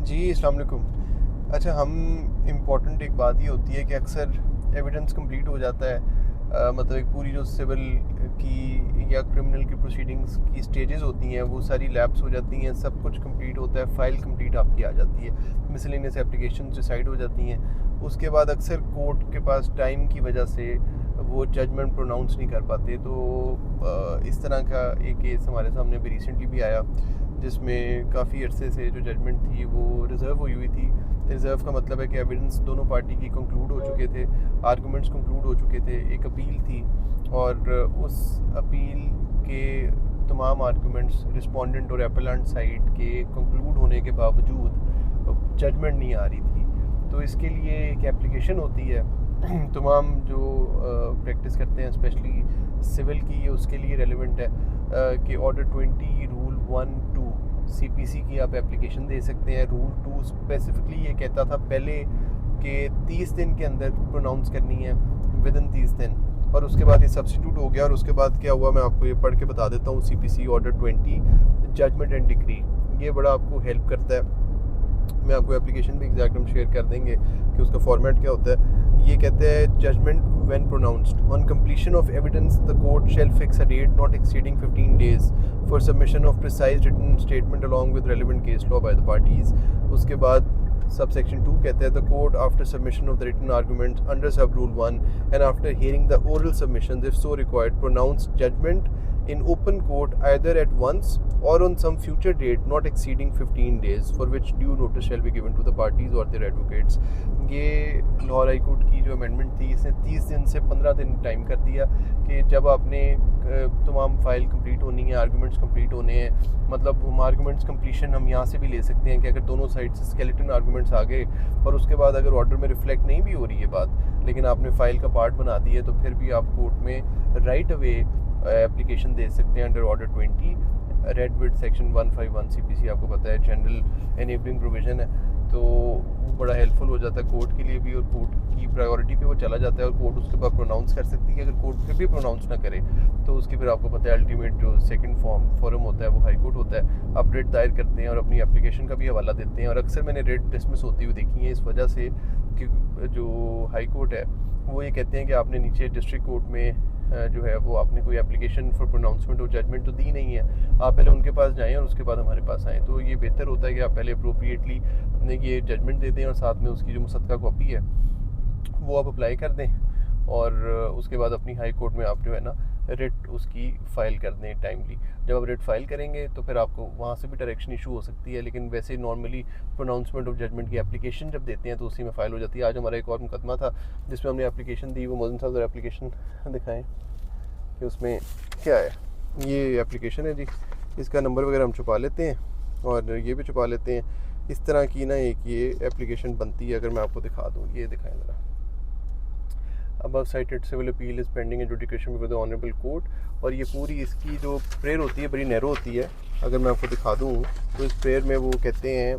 जी, अस्सलाम वालेकुम। अच्छा, हम इम्पोर्टेंट एक बात ये होती है कि अक्सर एविडेंस कंप्लीट हो जाता है। मतलब एक पूरी जो सिविल की या क्रिमिनल की प्रोसीडिंग्स की स्टेजेस होती हैं वो सारी लैप्स हो जाती हैं, सब कुछ कंप्लीट होता है, फ़ाइल कंप्लीट आपकी आ जाती है, मिसलेनियस एप्लीकेशन डिसाइड हो जाती हैं। उसके बाद अक्सर कोर्ट के पास टाइम की वजह से वो जजमेंट प्रोनाउंस नहीं कर पाते। तो इस तरह का एक केस हमारे सामने अभी रिसेंटली भी आया, जिसमें काफ़ी अरसे से जो जजमेंट थी वो रिज़र्व हुई थी। रिज़र्व का मतलब है कि एविडेंस दोनों पार्टी की कंक्लूड हो चुके थे, आर्गूमेंट्स कंक्लूड हो चुके थे, एक अपील थी और उस अपील के तमाम आर्गूमेंट्स रिस्पोंडेंट और एपेलेंट साइड के कंक्लूड होने के बावजूद जजमेंट नहीं आ रही थी। तो इसके लिए एक एप्लीकेशन होती है तमाम जो प्रैक्टिस करते हैं स्पेशली सिविल की, ये उसके लिए रेलिवेंट है कि ऑर्डर 20 रूल 1-2 सीपीसी की आप एप्लीकेशन दे सकते हैं। रूल 2 स्पेसिफिकली ये कहता था पहले कि 30 दिन के अंदर प्रोनाउंस करनी है, विद इन 30 दिन, और उसके बाद ये सब्स्टिट्यूट हो गया। और उसके बाद क्या हुआ, मैं आपको ये पढ़ के बता देता हूँ। CPC order 20 judgment and decree, ये बड़ा आपको हेल्प करता है। मैं आपको एप्लीकेशन भी एग्जैक्ट हम शेयर कर देंगे कि उसका फॉर्मेट क्या होता है। ये कहते हैं judgment when pronounced on completion of evidence the court shall fix a date not exceeding 15 days for submission of precise written statement along with relevant case law by the parties. उसके बाद sub section 2 कहते हैं the court after submission of the written arguments under sub rule 1 and after hearing the oral submission if so required pronounce judgment in open court either at once or on some future date not exceeding 15 days for which due notice shall be given to the parties or their advocates। ये Lahore high court की जो amendment थी, इसने 30 दिन से 15 दिन time कर दिया कि जब आपने तमाम फाइल कंप्लीट होनी है, आर्गूमेंट्स कंप्लीट होने हैं। मतलब हम आर्गूमेंट्स कंप्लीशन हम यहाँ से भी ले सकते हैं कि अगर दोनों साइड से स्केलेटन आर्गूमेंट्स आ गए और उसके बाद अगर ऑर्डर में रिफ्लेक्ट नहीं भी हो रही है बात, लेकिन आपने फाइल का पार्ट बना दी है, तो फिर भी आप कोर्ट में राइट अवे एप्लीकेशन दे सकते हैं under order 20 read with section 151 CPC. आपको पता है जनरल एनेबलिंग प्रोविजन है, तो वो बड़ा हेल्पफुल हो जाता है कोर्ट के लिए भी, और कोर्ट की प्रायोरिटी पे वो चला जाता है और कोर्ट उसके बाद प्रोनाउंस कर सकती है। अगर कोर्ट फिर भी प्रोनाउंस ना करे तो उसकी फिर आपको पता है अल्टीमेट जो सेकंड फोरम होता है वो हाई कोर्ट होता है। आप रेट दायर करते हैं और अपनी एप्लीकेशन का भी हवाला देते हैं, और अक्सर मैंने रेट डिसमिस होती हुई देखी है इस वजह से कि जो हाई कोर्ट है वो ये कहते हैं कि आपने नीचे डिस्ट्रिक्ट कोर्ट में जो है वो आपने कोई एप्लीकेशन फॉर प्रोनाउंसमेंट और जजमेंट तो दी नहीं है, आप पहले उनके पास जाएं और उसके बाद हमारे पास आएँ। तो ये बेहतर होता है कि आप पहले अप्रोप्रिएटली ये जजमेंट दे दें और साथ में उसकी जो मुसद्दका कॉपी है वो आप अप्लाई कर दें, और उसके बाद अपनी हाई कोर्ट में आप जो है ना रिट उसकी फ़ाइल कर दें टाइमली। जब आप रिट फाइल करेंगे तो फिर आपको वहाँ से भी डायरेक्शन इशू हो सकती है, लेकिन वैसे नॉर्मली प्रोनाउंसमेंट ऑफ जजमेंट की एप्लीकेशन जब देते हैं तो उसी में फ़ाइल हो जाती है। आज हमारा एक और मुकदमा था जिसमें हमने एप्लीकेशन दी, वो मोहसिन साहब एप्लीकेशन दिखाएँ कि उसमें क्या है। ये एप्लीकेशन है जी, इसका नंबर वगैरह हम छुपा लेते हैं और ये भी छुपा लेते हैं। इस तरह की ना एक ये एप्लीकेशन बनती है, अगर मैं आपको दिखा दूँ, ये दिखाएं ज़रा। above cited civil appeal is pending adjudication before the honorable court। और ये पूरी इसकी जो प्रेयर होती है बड़ी नैरो होती है। अगर मैं आपको दिखा दूँ तो इस प्रेयर में वो कहते हैं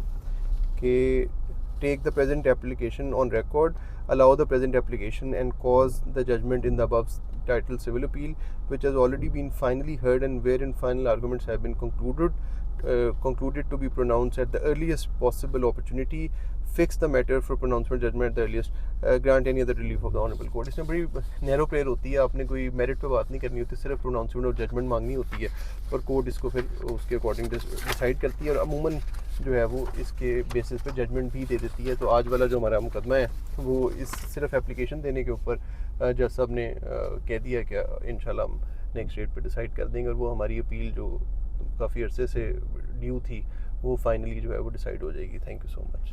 कि take the present application on record, allow the present application and cause the judgment in the above titled civil appeal which has already been finally heard and wherein final arguments have been concluded to be pronounced at the earliest possible opportunity, fix the matter for pronouncement judgment at the earliest, grant any other relief of the honorable court। इसमें बड़ी narrow prayer होती है, आपने कोई merit पे बात नहीं करनी होती, सिर्फ प्रोनाउंसमेंट ऑफ जजमेंट मांगनी होती है और कोर्ट इसको फिर उसके अकॉर्डिंग डिसाइड करती है, और अमूमन जो है वो इसके बेसिस पे जजमेंट भी दे देती है। तो आज वाला जो हमारा मुकदमा है वो इस सिर्फ एप्लीकेशन देने के ऊपर जज साहब ने कह दिया कि इंशाल्लाह हम नेक्स्ट डेट पे डिसाइड कर देंगे, और वो हमारी अपील जो काफ़ी अरसे से ड्यू थी वो फाइनली जो है वो डिसाइड हो जाएगी। Thank you so much.